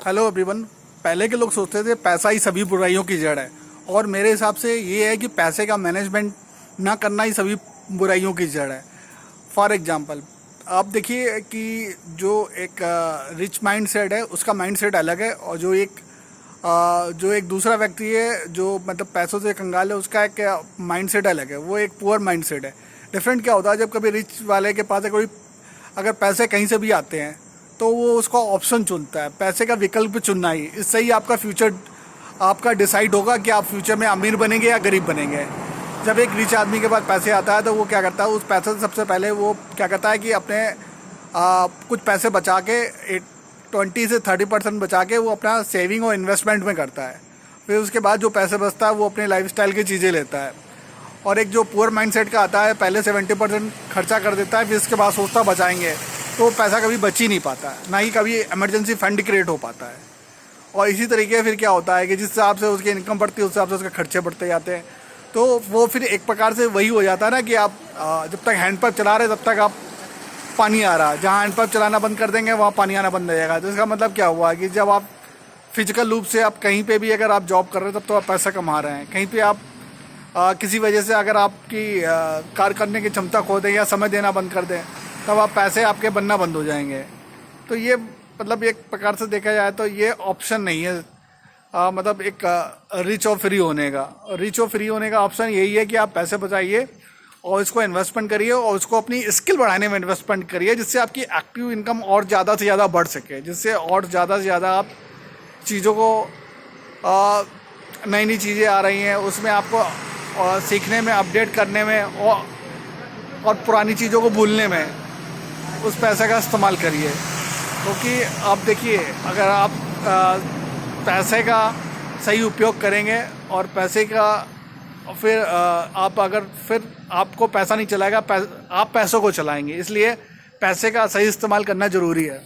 Hello everyone. पहले के लोग सोचते थे पैसा ही सभी बुराइयों की जड़ है, और मेरे हिसाब से ये है कि पैसे का मैनेजमेंट ना करना ही सभी बुराइयों की जड़ है। फॉर एग्जांपल, आप देखिए कि जो एक रिच माइंड सेट है उसका माइंड सेट अलग है, और जो एक दूसरा व्यक्ति है जो मतलब पैसों से कंगाल है उसका एक माइंड सेट अलग है, वो एक पुअर माइंड सेट है। डिफरेंट क्या होता है, जब कभी रिच वाले के पास कोई अगर पैसे कहीं से भी आते हैं तो वो उसका ऑप्शन चुनता है, पैसे का विकल्प चुनना ही। इससे ही आपका फ्यूचर आपका डिसाइड होगा कि आप फ्यूचर में अमीर बनेंगे या गरीब बनेंगे। जब एक रिच आदमी के पास पैसे आता है तो वो क्या करता है, उस पैसे से सबसे पहले वो क्या करता है कि अपने कुछ पैसे बचा के 20 से 30% बचा के वो अपना सेविंग और इन्वेस्टमेंट में करता है। फिर उसके बाद जो पैसे बचता है वो अपने लाइफस्टाइल की चीज़ें लेता है। और एक जो पुअर माइंडसेट का आता है, पहले 70% खर्चा कर देता है, फिर इसके बाद सोचता बचाएंगे, तो पैसा कभी बच ही नहीं पाता है, ना ही कभी इमरजेंसी फंड क्रिएट हो पाता है। और इसी तरीके फिर क्या होता है कि जिस हिसाब से उसकी इनकम बढ़ती है उस हिसाब से उसके खर्चे बढ़ते जाते हैं। तो वो फिर एक प्रकार से वही हो जाता है ना कि आप जब तक हैंडपंप चला रहे तब तक आप पानी आ रहा है, जहाँ हैंडपंप चलाना बंद कर देंगे वहाँ पानी आना बंद हो जाएगा। तो इसका मतलब क्या हुआ कि जब आप फिजिकल रूप से आप कहीं पे भी अगर आप जॉब कर रहे हैं तब तो आप पैसा कमा रहे हैं, कहीं पे आप किसी वजह से अगर आपकी कार्य करने की क्षमता खो दें या समय देना बंद कर दें तब आप पैसे आपके बनना बंद हो जाएंगे। तो ये मतलब एक प्रकार से देखा जाए तो ये ऑप्शन नहीं है, मतलब एक रिच और फ्री होने का। रिच और फ्री होने का ऑप्शन यही है कि आप पैसे बचाइए और इसको इन्वेस्टमेंट करिए और उसको अपनी स्किल बढ़ाने में इन्वेस्टमेंट करिए, जिससे आपकी एक्टिव इनकम और ज़्यादा से ज़्यादा बढ़ सके, जिससे और ज़्यादा से ज़्यादा आप चीज़ों को नई नई चीज़ें आ रही हैं उसमें आपको सीखने में, अपडेट करने में और पुरानी चीज़ों को भूलने में उस पैसे का इस्तेमाल करिए। क्योंकि आप देखिए, अगर आप पैसे का सही उपयोग करेंगे और पैसे का फिर आप अगर फिर आपको पैसा नहीं चलाएगा, आप पैसों को चलाएंगे। इसलिए पैसे का सही इस्तेमाल करना ज़रूरी है।